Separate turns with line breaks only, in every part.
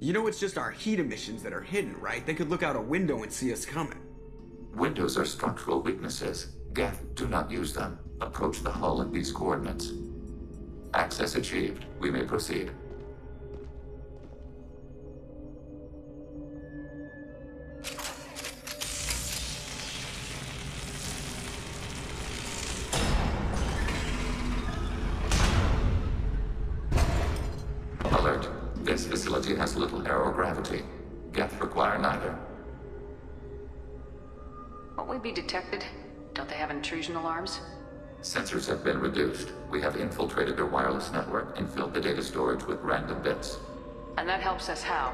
You know it's just our heat emissions that are hidden, right? They could look out a window and see us coming.
Windows are structural weaknesses. Geth, do not use them. Approach the hull at these coordinates. Access achieved. We may proceed. Alert. This facility has little aerogravity. Geth require neither.
Won't we be detected? Don't they have intrusion alarms?
Sensors have been reduced. We have infiltrated their wireless network and filled the data storage with random bits.
And that helps us how?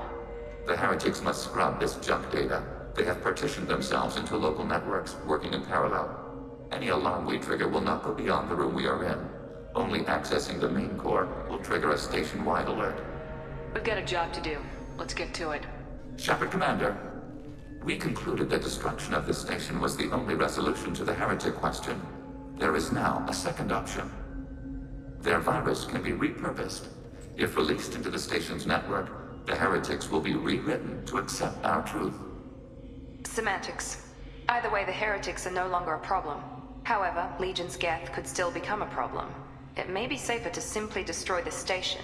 The heretics must scrub this junk data. They have partitioned themselves into local networks, working in parallel. Any alarm we trigger will not go beyond the room we are in. Only accessing the main core will trigger a station-wide alert.
We've got a job to do. Let's get to it.
Shepard Commander, we concluded that destruction of this station was the only resolution to the heretic question. There is now a second option. Their virus can be repurposed. If released into the station's network, the heretics will be rewritten to accept our truth.
Semantics. Either way, the heretics are no longer a problem. However, Legion's Geth could still become a problem. It may be safer to simply destroy the station.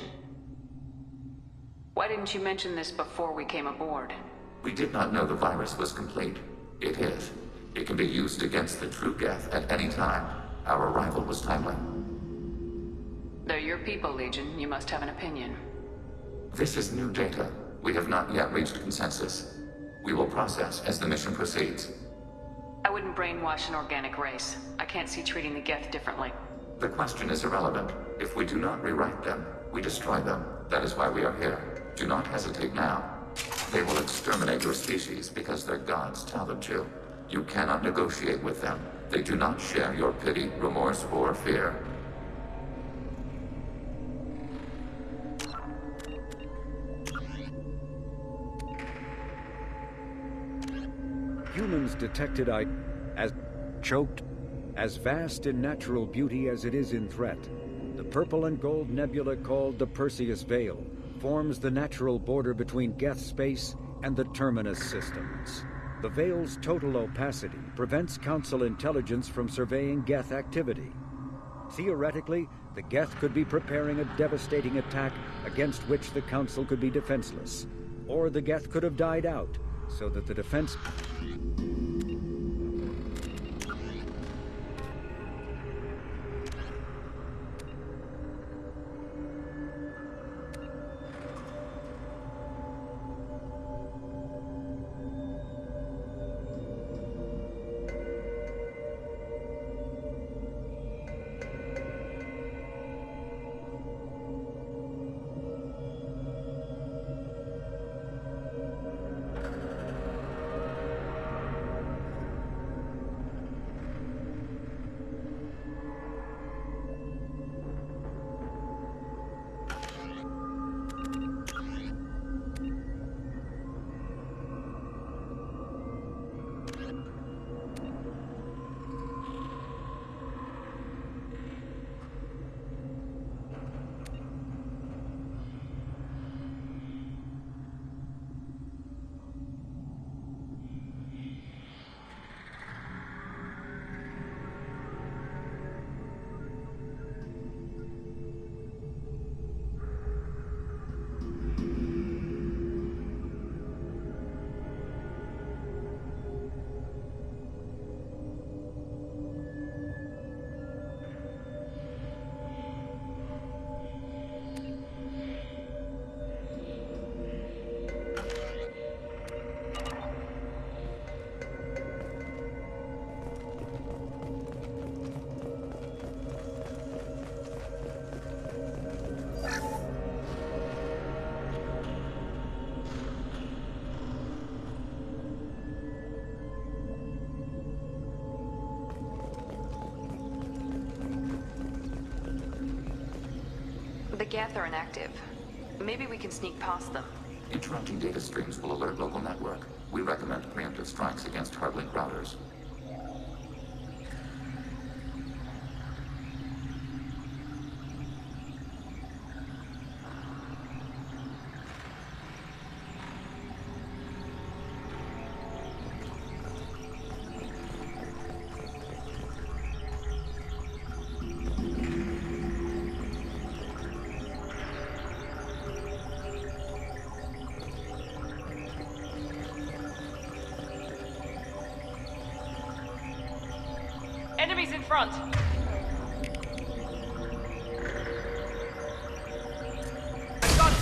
Why didn't you mention this before we came aboard?
We did not know the virus was complete. It is. It can be used against the true Geth at any time. Our arrival was timely.
They're your people, Legion. You must have an opinion.
This is new data. We have not yet reached consensus. We will process as the mission proceeds.
I wouldn't brainwash an organic race. I can't see treating the Geth differently.
The question is irrelevant. If we do not rewrite them, we destroy them. That is why we are here. Do not hesitate now. They will exterminate your species because their gods tell them to. You cannot negotiate with them. They do not share your pity, remorse, or fear.
Humans detected as choked, as vast in natural beauty as it is in threat. The purple and gold nebula called the Perseus Veil forms the natural border between Geth space and the Terminus systems. The Veil's total opacity prevents Council intelligence from surveying Geth activity. Theoretically, the Geth could be preparing a devastating attack against which the Council could be defenseless. Or the Geth could have died out, so that the defense...
Geth are inactive. Maybe we can sneak past them.
Interrupting data streams will alert local network. We recommend preemptive strikes against hardlink routers.
Enemies in front! Got it!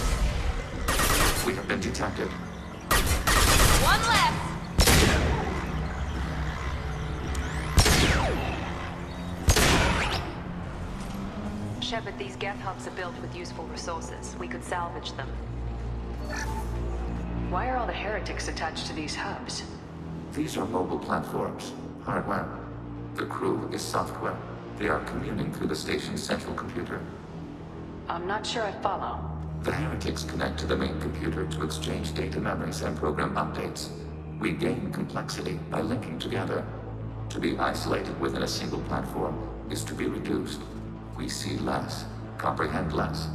We have been detected.
One left!
Shepard, these Geth hubs are built with useful resources. We could salvage them. Why are all the heretics attached to these hubs?
These are mobile platforms. Hardware. The crew is software. They are communing through the station's central computer.
I'm not sure I follow.
The heretics connect to the main computer to exchange data memories and program updates. We gain complexity by linking together. To be isolated within a single platform is to be reduced. We see less, comprehend less.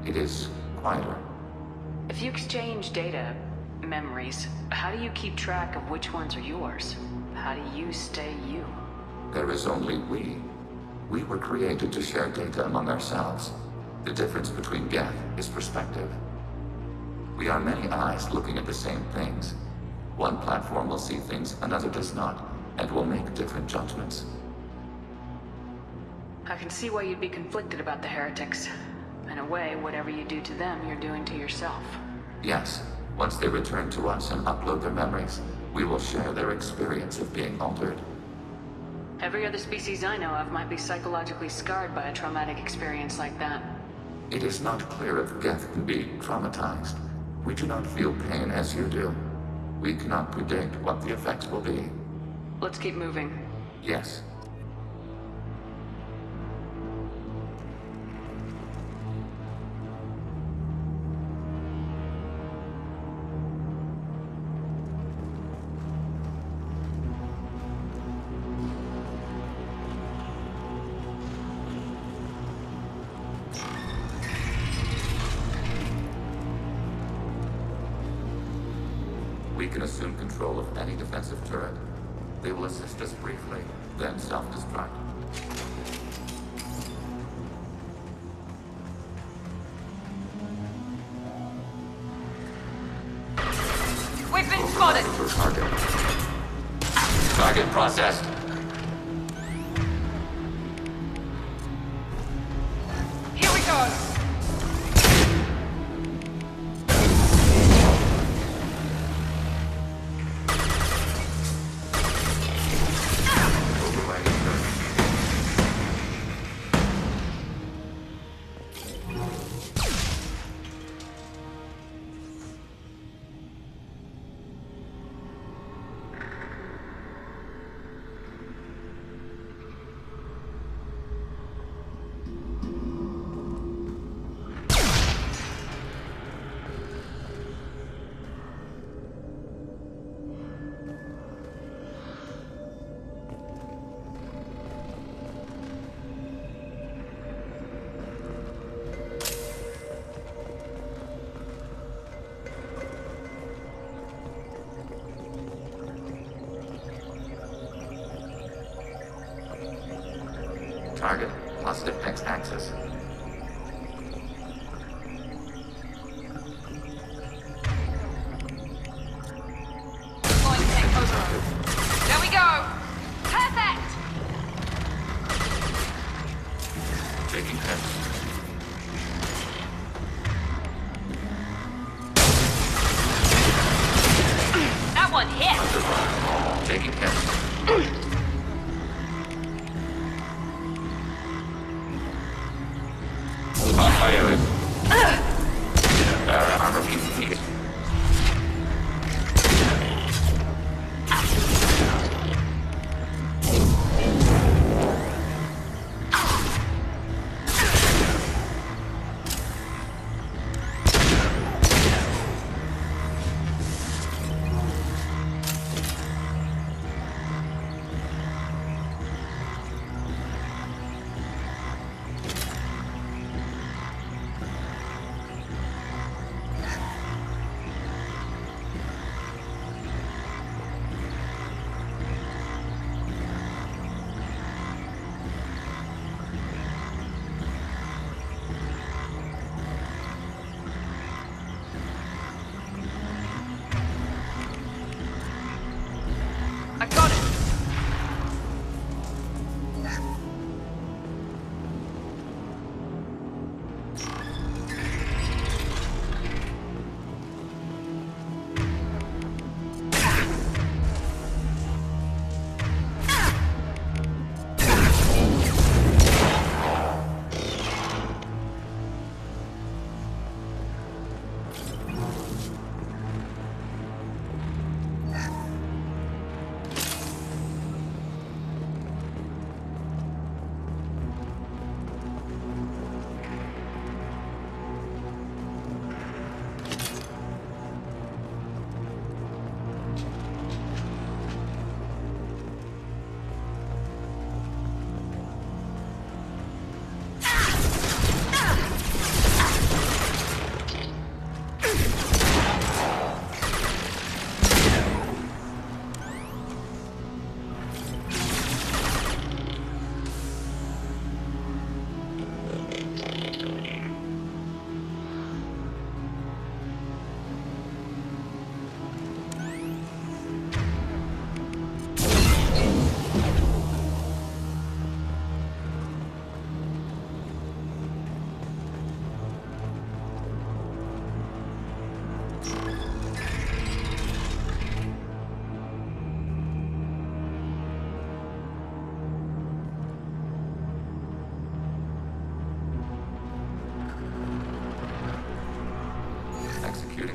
It is quieter.
If you exchange data, memories, how do you keep track of which ones are yours? How do you stay you?
There is only we. We were created to share data among ourselves. The difference between Geth is perspective. We are many eyes looking at the same things. One platform will see things another does not, and will make different judgments.
I can see why you'd be conflicted about the heretics. In a way, whatever you do to them, you're doing to yourself.
Yes, once they return to us and upload their memories, we will share their experience of being altered.
Every other species I know of might be psychologically scarred by a traumatic experience like that.
It is not clear if Geth can be traumatized. We do not feel pain as you do. We cannot predict what the effects will be.
Let's keep moving.
Yes. We can assume control of any defensive turret. They will assist us briefly, then self-destruct.
We've been spotted!
For target. Target processed.
Here we go!
Target, positive X-axis.
Going to take over. There we go! Perfect!
Taking hits.
That one hit!
Taking hits. Fire it. Armor piece needed.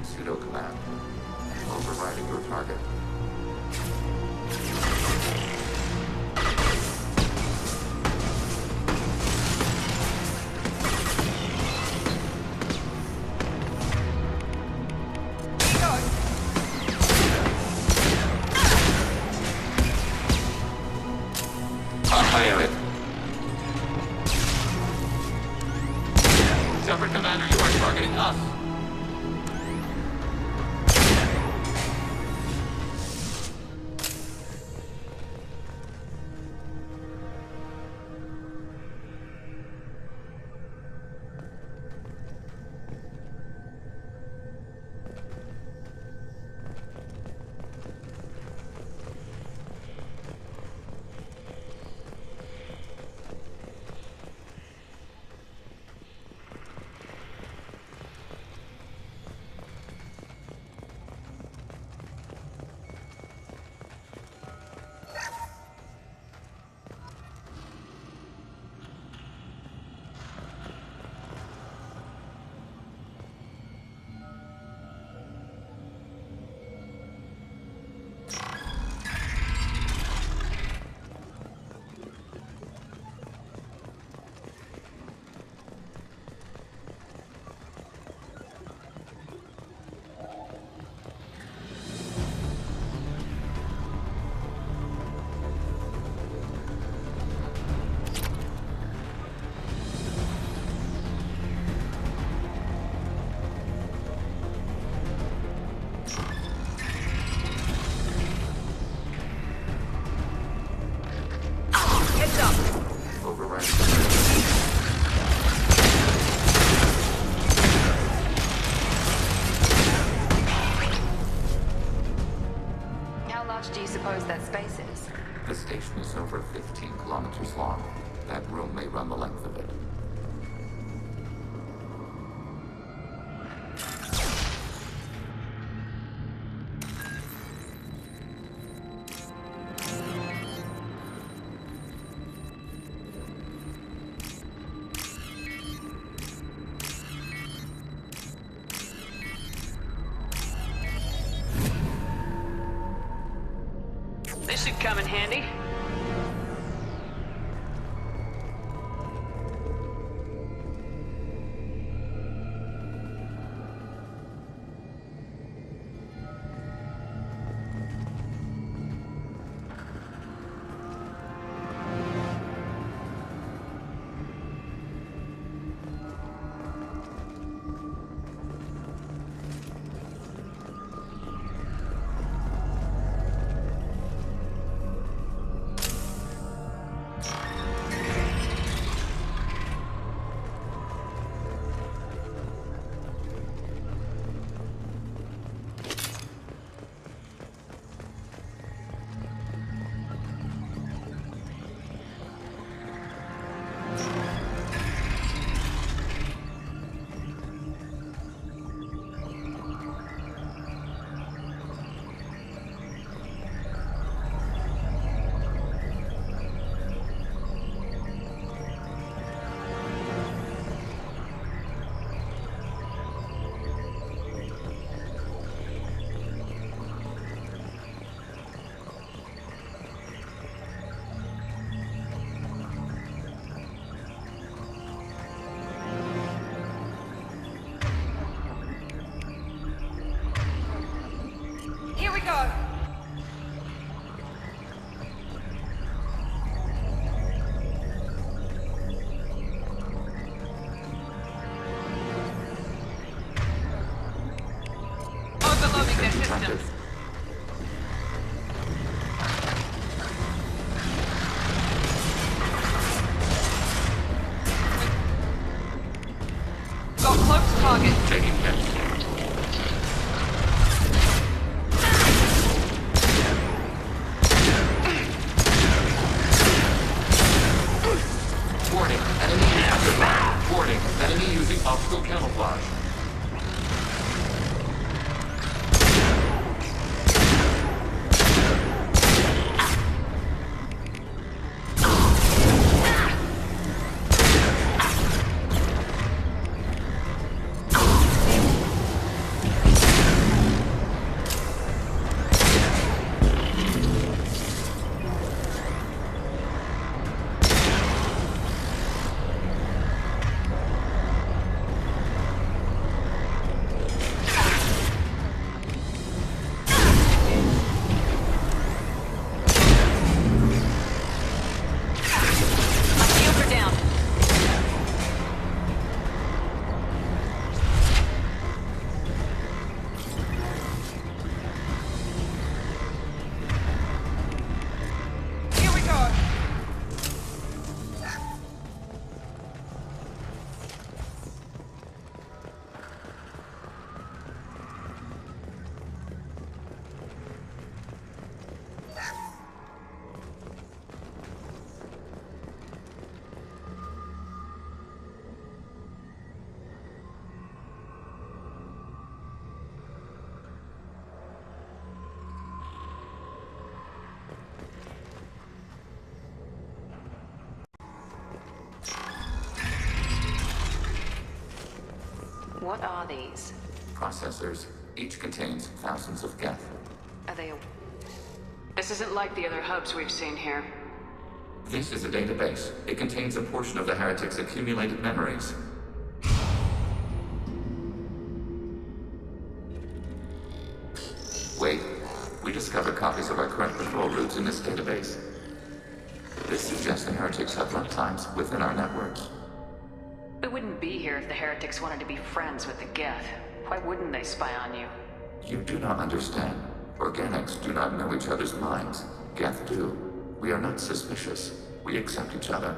pseudo command. Overriding your target. Fire it. Separate Commander, you are targeting us.
Do you suppose that space is?
The station is over 15 kilometers long. That room may run the length of it.
This should come in handy.
What are these?
Processors. Each contains thousands of geth.
Are they...
This isn't like the other hubs we've seen here.
This is a database. It contains a portion of the heretic's accumulated memories. Wait. We discovered copies of our current control routes in this database. This suggests the heretics have runtimes within our networks.
We wouldn't be here if the heretics wanted to be friends with the Geth. Why wouldn't they spy on you?
You do not understand. Organics do not know each other's minds. Geth do. We are not suspicious. We accept each other.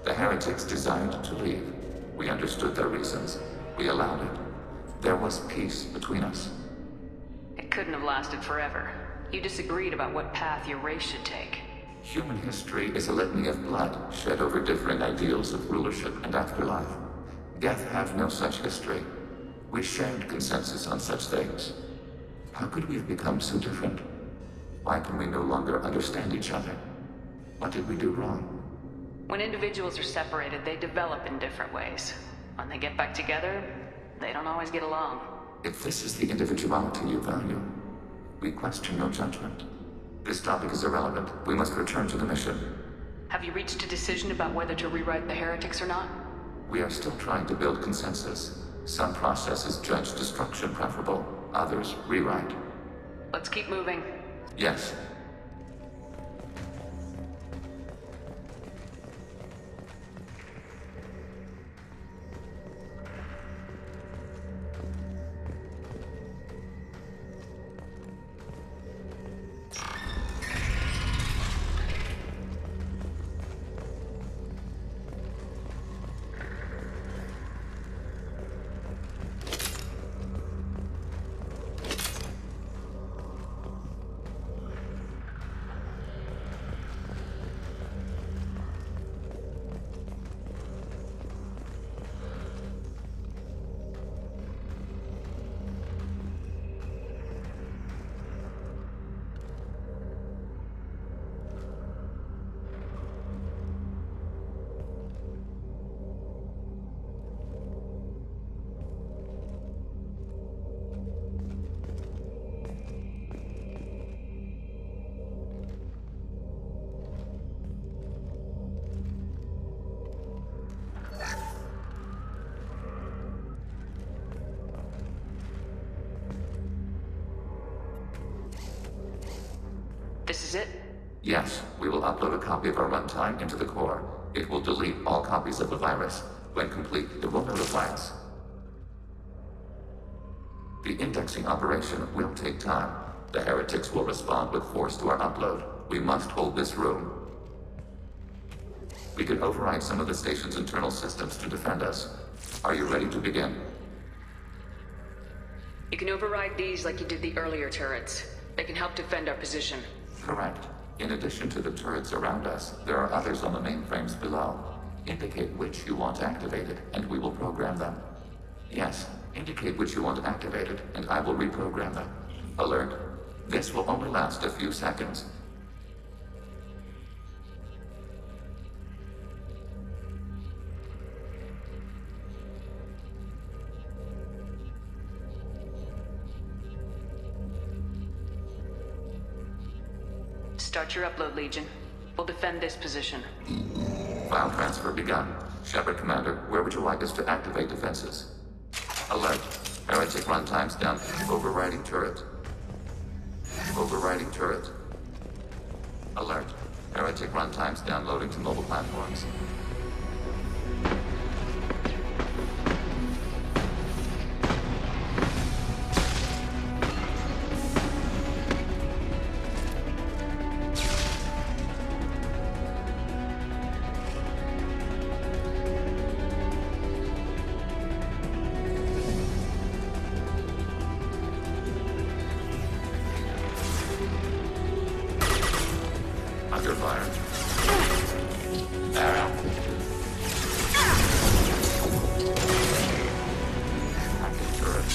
The heretics desired to leave. We understood their reasons. We allowed it. There was peace between us.
It couldn't have lasted forever. You disagreed about what path your race should take.
Human history is a litany of blood shed over differing ideals of rulership and afterlife. Geth have no such history. We shared consensus on such things. How could we have become so different? Why can we no longer understand each other? What did we do wrong?
When individuals are separated, they develop in different ways. When they get back together, they don't always get along.
If this is the individuality you value, we question your judgment. This topic is irrelevant. We must return to the mission.
Have you reached a decision about whether to rewrite the heretics or not?
We are still trying to build consensus. Some processes judge destruction preferable, others rewrite.
Let's keep moving.
Yes.
This is it?
Yes, we will upload a copy of our runtime into the core. It will delete all copies of the virus. When complete, it will notify us. The indexing operation will take time. The heretics will respond with force to our upload. We must hold this room. We can override some of the station's internal systems to defend us. Are you ready to begin?
You can override these like you did the earlier turrets. They can help defend our position.
Correct. In addition to the turrets around us, there are others on the mainframes below. Indicate which you want activated, and we will program them. Yes, indicate which you want activated, and I will reprogram them. Alert. This will only last a few seconds.
Start your upload, Legion. We'll defend this position.
File transfer begun. Shepard Commander, where would you like us to activate defenses? Alert. Heretic runtimes down. Overriding turret. Overriding turret. Alert. Heretic runtimes downloading to mobile platforms. Under fire. Arrow. Active turret.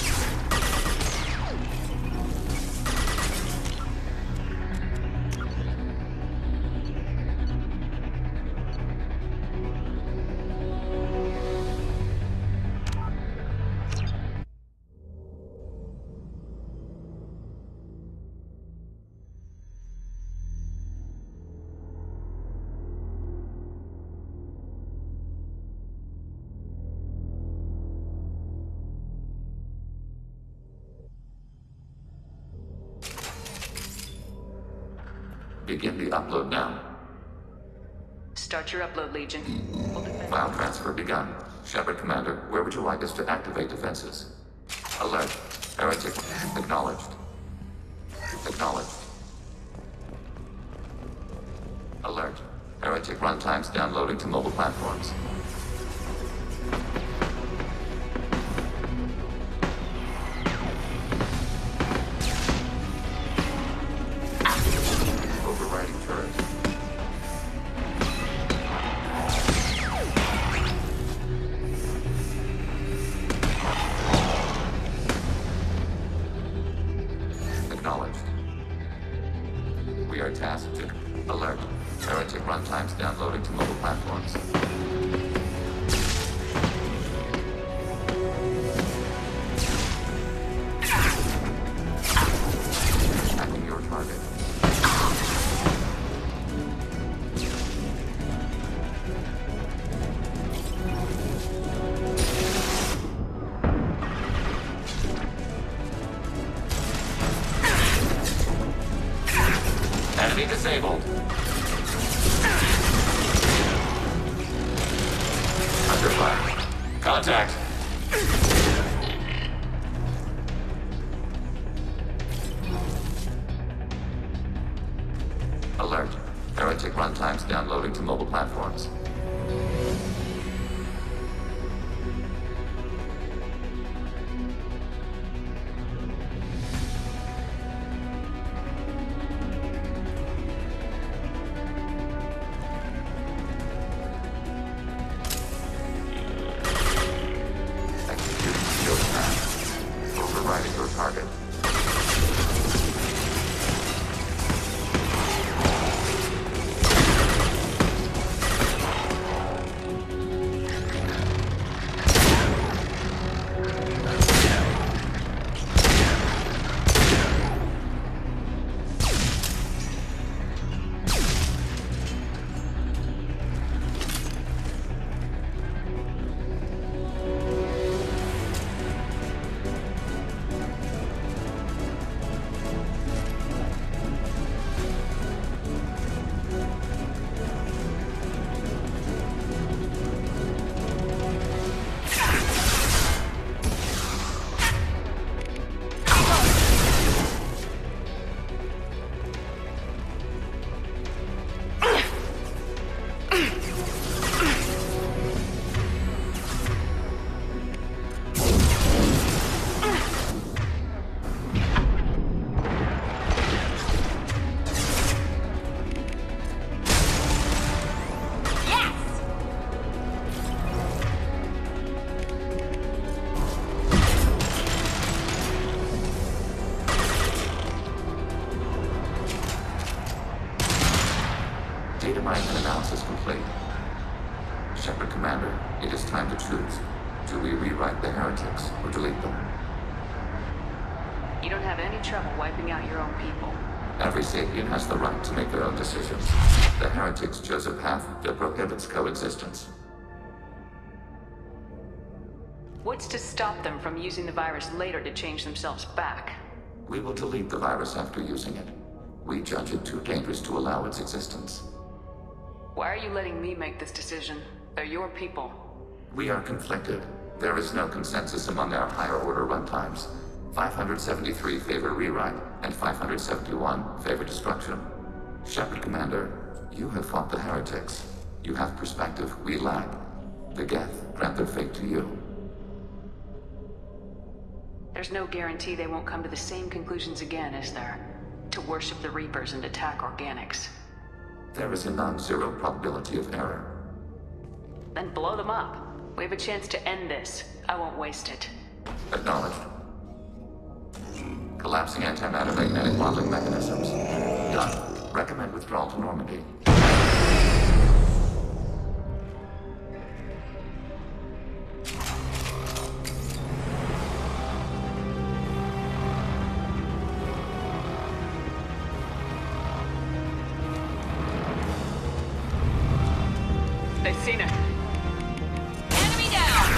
Begin the upload now.
Start your upload, Legion. We'll defend.
File transfer begun. Shepard Commander, where would you like us to activate defenses? Alert. Heretic. Acknowledged. Acknowledged. Alert. Heretic runtimes downloading to mobile platforms. Overriding turret. Acknowledged. We are tasked to alert. Heretic runtimes downloading to mobile platforms. Attacking your target. Enemy disabled. Under fire. Contact. Alert. Heretic runtimes downloading to mobile platforms. Executing shield path. Overriding your target. Data mining and analysis complete. Shepard Commander, it is time to choose. Do we rewrite the heretics or delete them?
You don't have any trouble wiping out your own people.
Every sapient has the right to make their own decisions. The heretics chose a path that prohibits coexistence.
What's to stop them from using the virus later to change themselves back?
We will delete the virus after using it. We judge it too dangerous to allow its existence.
Why are you letting me make this decision? They're your people.
We are conflicted. There is no consensus among our higher order runtimes. 573 favor rewrite, and 571 favor destruction. Shepard Commander, you have fought the heretics. You have perspective we lack. The Geth grant their fate to you.
There's no guarantee they won't come to the same conclusions again, is there? To worship the Reapers and attack organics.
There is a non-zero probability of error.
Then blow them up. We have a chance to end this. I won't waste it.
Acknowledged. Collapsing antimatter magnetic modeling mechanisms. Done. Recommend withdrawal to Normandy.
They've seen it.
Enemy down!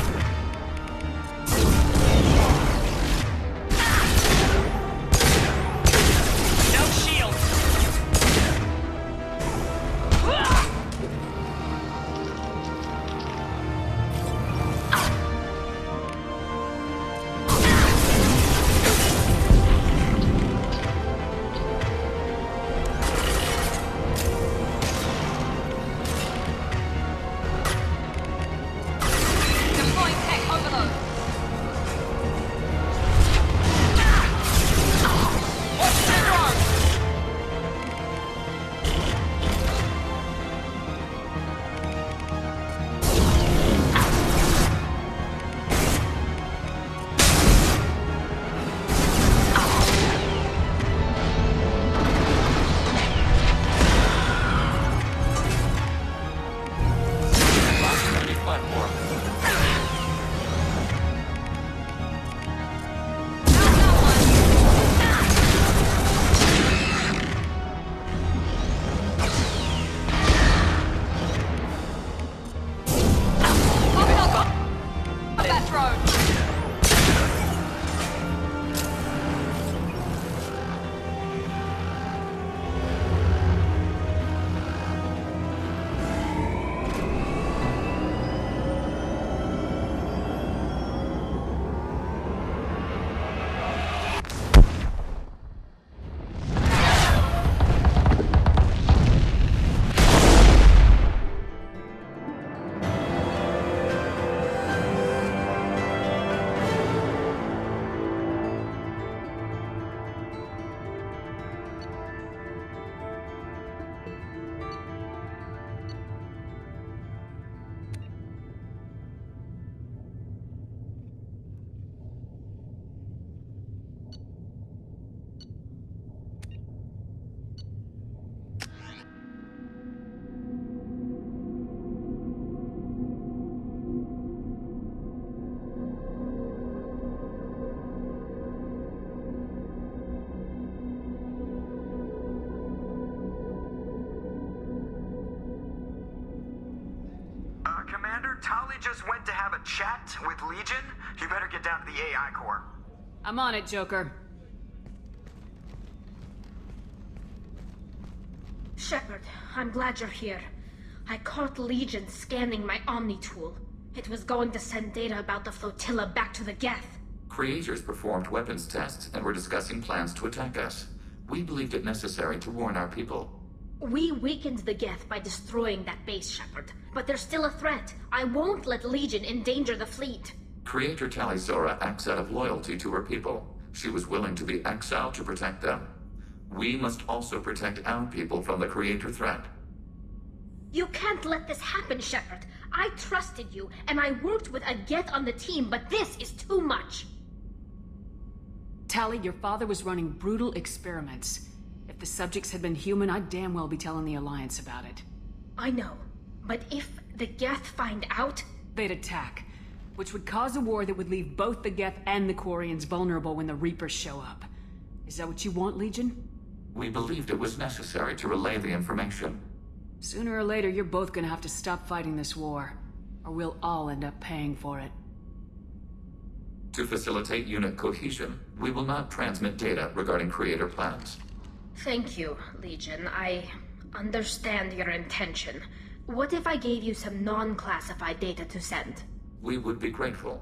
No shield!
Commander, Tali just went to have a chat with Legion. You better get down to the AI core.
I'm on it, Joker.
Shepard, I'm glad you're here. I caught Legion scanning my Omni tool. It was going to send data about the flotilla back to the Geth.
Creators performed weapons tests and were discussing plans to attack us. We believed it necessary to warn our people.
We weakened the Geth by destroying that base, Shepard. But there's still a threat. I won't let Legion endanger the fleet.
Creator Talizora acts out of loyalty to her people. She was willing to be exiled to protect them. We must also protect our people from the Creator threat.
You can't let this happen, Shepard. I trusted you, and I worked with a Geth on the team, but this is too much.
Tali, your father was running brutal experiments. If the subjects had been human, I'd damn well be telling the Alliance about it.
I know, but if the Geth find out...
They'd attack, which would cause a war that would leave both the Geth and the Quarians vulnerable when the Reapers show up. Is that what you want, Legion?
We believed it was necessary to relay the information.
Sooner or later, you're both gonna have to stop fighting this war, or we'll all end up paying for it.
To facilitate unit cohesion, we will not transmit data regarding Creator plans.
Thank you, Legion. I understand your intention. What if I gave you some non-classified data to send?
We would be grateful.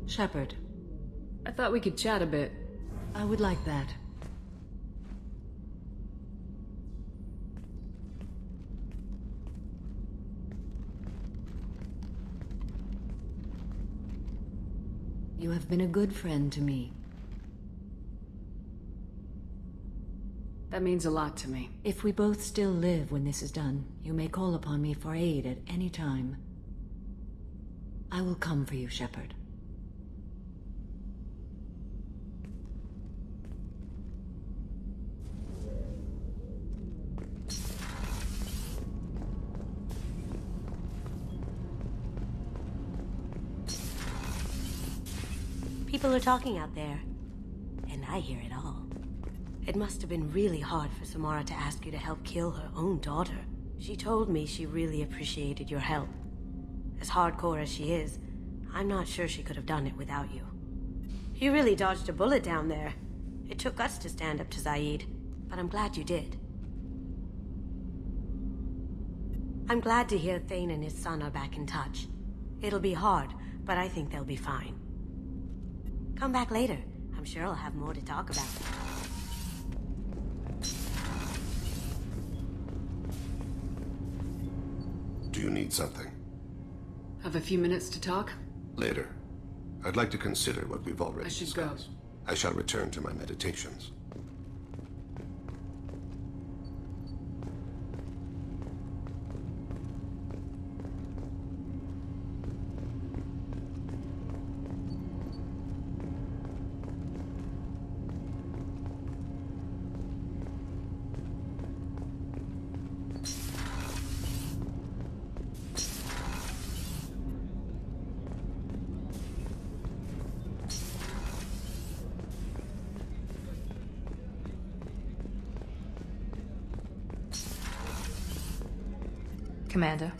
Shepard,
I thought we could chat a bit.
I would like that. You have been a good friend to me.
That means a lot to me.
If we both still live when this is done, you may call upon me for aid at any time. I will come for you, Shepard.
People are talking out there, and I hear it all. It must have been really hard for Samara to ask you to help kill her own daughter. She told me she really appreciated your help. As hardcore as she is, I'm not sure she could have done it without you. You really dodged a bullet down there. It took us to stand up to Zaid, but I'm glad you did. I'm glad to hear Thane and his son are back in touch. It'll be hard, but I think they'll be fine. Come back later. I'm sure I'll have more to talk about.
Do you need something?
Have a few minutes to talk?
Later. I'd like to consider what we've already
I should
discussed. I shall return to my meditations.
Commander,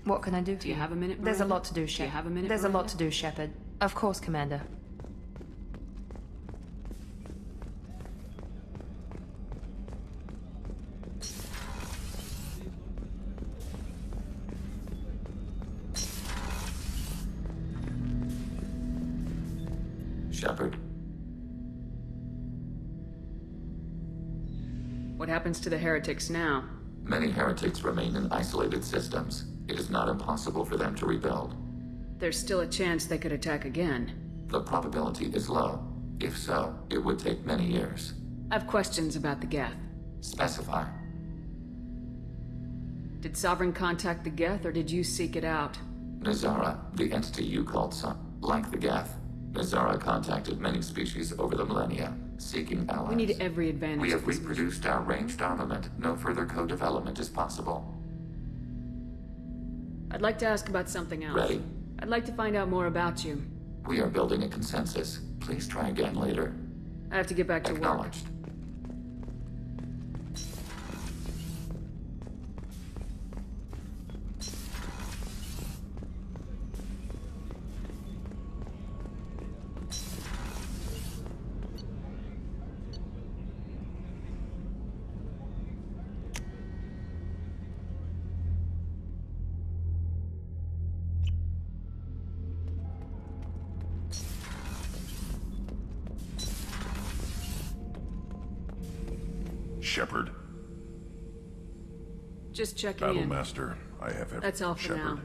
what can I do for
Do you have a minute,
There's a
Miranda?
lot to do, Shepard.
Do you have a minute,
There's a lot
Miranda?
to do, Shepard. Of course, Commander.
Shepard,
What happens to the heretics now?
many heretics remain in isolated systems. It is not impossible for them to rebuild.
There's still a chance they could attack again.
The probability is low. If so, it would take many years.
I have questions about the Geth.
Specify.
Did Sovereign contact the Geth, or did you seek it out?
Nazara, the entity you called like the Geth, Azara contacted many species over the millennia, seeking allies.
We need every advantage.
We have reproduced our ranged armament. No further co-development is possible.
I'd like to ask about something else.
Ready?
I'd like to find out more about you.
We are building a consensus. Please try again later.
I have to get back to work.
Acknowledged.
Shepard.
Just checking in.
Battlemaster, I have everything.
That's all for
Shepard.
now.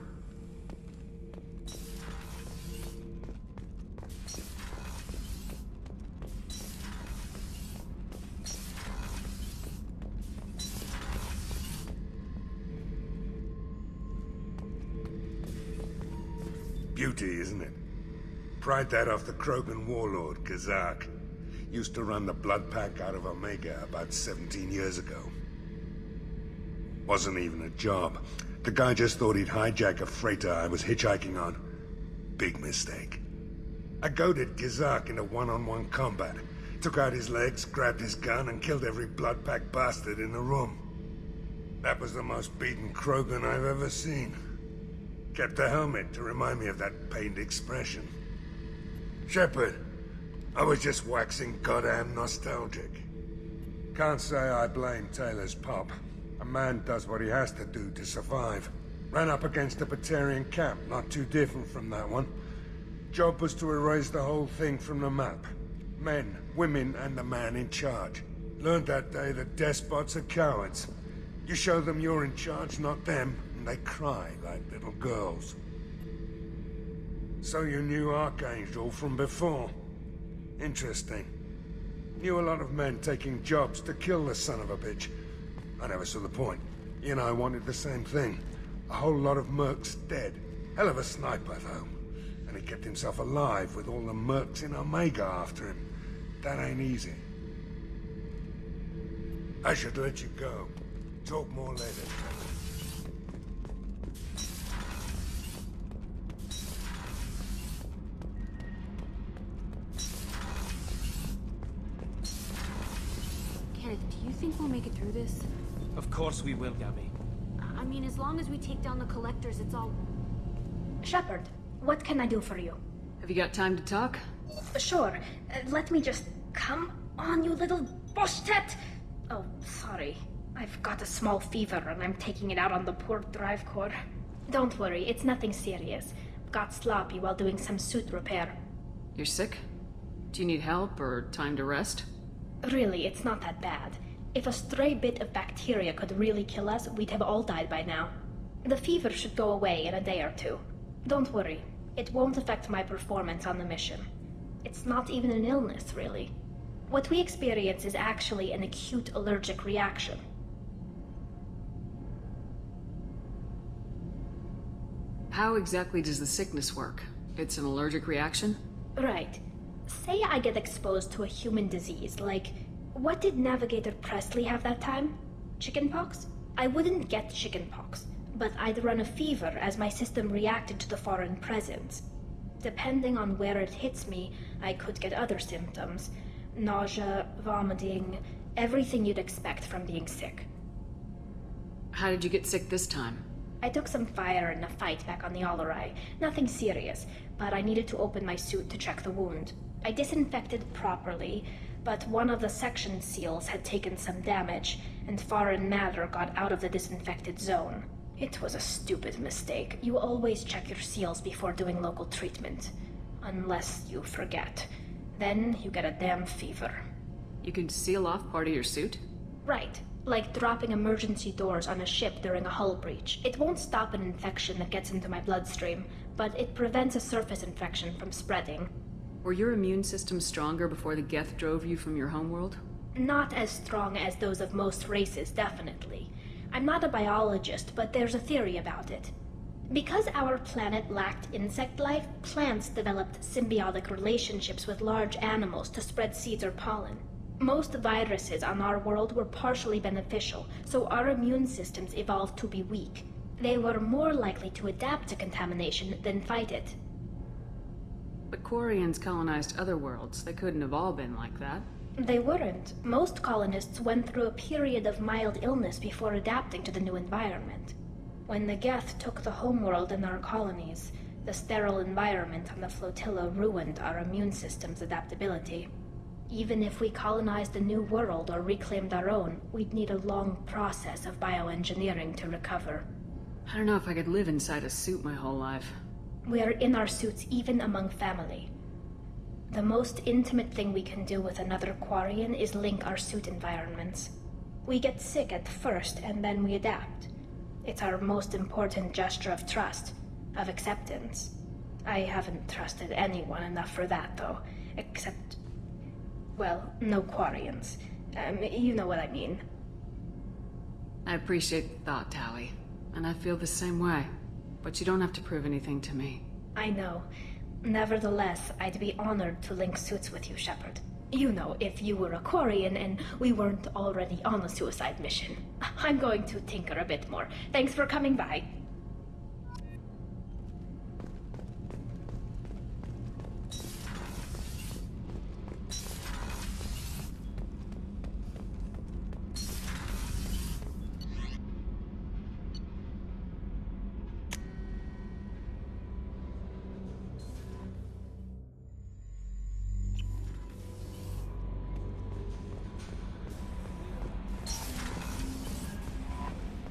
Beauty, isn't it? Pried that off the Krogan warlord, Kazak. Used to run the blood pack out of Omega about 17 years ago. Wasn't even a job. The guy just thought he'd hijack a freighter I was hitchhiking on. Big mistake. I goaded Kazak into one-on-one combat. Took out his legs, grabbed his gun, and killed every blood pack bastard in the room. That was the most beaten Krogan I've ever seen. Kept a helmet to remind me of that pained expression. Shepard, I was just waxing goddamn nostalgic. Can't say I blame Taylor's pop. A man does what he has to do to survive. Ran up against a Batarian camp, not too different from that one. Job was to erase the whole thing from the map. Men, women, and the man in charge. Learned that day that despots are cowards. You show them you're in charge, not them, and they cry like little girls. So you knew Archangel from before? Interesting. Knew a lot of men taking jobs to kill the son of a bitch. I never saw the point. You and I wanted the same thing. A whole lot of mercs dead. Hell of a sniper, though. And he kept himself alive with all the mercs in Omega after him. That ain't easy. I should let you go. Talk more later.
Kenneth, do you think we'll make it through this?
Of course we will, Gabby.
I mean, as long as we take down the collectors, it's all... Shepard, what can I do for you?
Have you got time to talk?
Sure. Let me just... Come on, you little boshtet! Oh, sorry. I've got a small fever and I'm taking it out on the poor drive core. Don't worry, it's nothing serious. Got sloppy while doing some suit repair.
You're sick? Do you need help or time to rest?
Really, it's not that bad. If a stray bit of bacteria could really kill us, we'd have all died by now. The fever should go away in a day or two. Don't worry, it won't affect my performance on the mission. It's not even an illness, really. What we experience is actually an acute allergic reaction.
How exactly does the sickness work? It's an allergic reaction?
Right. Say I get exposed to a human disease, like... What did Navigator Presley have that time? Chickenpox? I wouldn't get chickenpox, but I'd run a fever as my system reacted to the foreign presence. Depending on where it hits me, I could get other symptoms. Nausea, vomiting, everything you'd expect from being sick.
How did you get sick this time?
I took some fire in a fight back on the Allerai. Nothing serious, but I needed to open my suit to check the wound. I disinfected properly, but one of the section seals had taken some damage, and foreign matter got out of the disinfected zone. It was a stupid mistake. You always check your seals before doing local treatment. Unless you forget. Then you get a damn fever.
You can seal off part of your suit?
Right. Like dropping emergency doors on a ship during a hull breach. It won't stop an infection that gets into my bloodstream, but it prevents a surface infection from spreading.
Were your immune system stronger before the Geth drove you from your homeworld?
Not as strong as those of most races, definitely. I'm not a biologist, but there's a theory about it. Because our planet lacked insect life, plants developed symbiotic relationships with large animals to spread seeds or pollen. Most viruses on our world were partially beneficial, so our immune systems evolved to be weak. They were more likely to adapt to contamination than fight it.
But Quarians colonized other worlds. They couldn't have all been like that.
They weren't. Most colonists went through a period of mild illness before adapting to the new environment. When the Geth took the homeworld in our colonies, the sterile environment on the flotilla ruined our immune system's adaptability. Even if we colonized a new world or reclaimed our own, we'd need a long process of bioengineering to recover.
I don't know if I could live inside a suit my whole life.
We are in our suits even among family. The most intimate thing we can do with another Quarian is link our suit environments. We get sick at first, and then we adapt. It's our most important gesture of trust, of acceptance. I haven't trusted anyone enough for that, though. Except... well, no Quarians. You know what I mean.
I appreciate the thought, Tally. And I feel the same way. But you don't have to prove anything to me.
I know. Nevertheless, I'd be honored to link suits with you, Shepard. You know, if you were a Quarian and we weren't already on a suicide mission. I'm going to tinker a bit more. Thanks for coming by.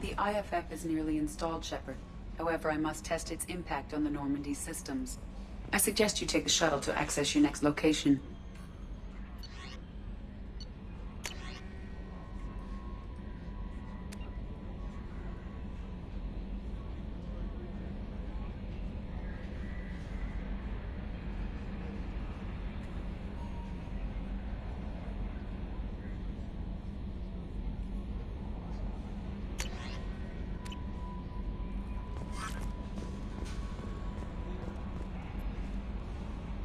The IFF is nearly installed, Shepard. However, I must test its impact on the Normandy systems. I suggest you take the shuttle to access your next location.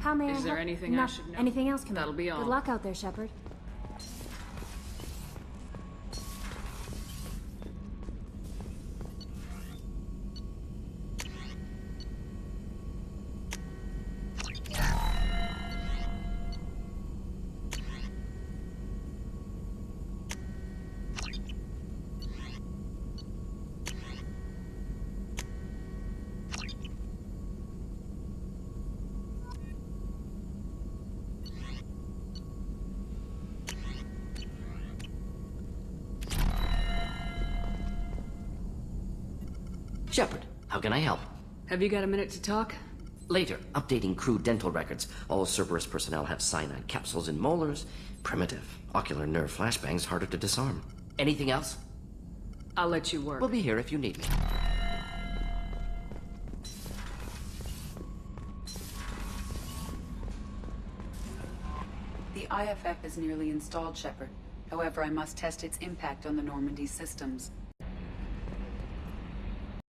How may I
Is there
help?
anything I should know?
Anything else come
That'll
in?
be all.
Good luck out there, Shepard.
Shepard, how can I help?
Have you got a minute to talk?
Later, updating crew dental records. All Cerberus personnel have cyanide capsules in molars. Primitive. Ocular nerve flashbangs harder to disarm. Anything else?
I'll let you work.
We'll be here if you need me.
The IFF is nearly installed, Shepard. However, I must test its impact on the Normandy systems.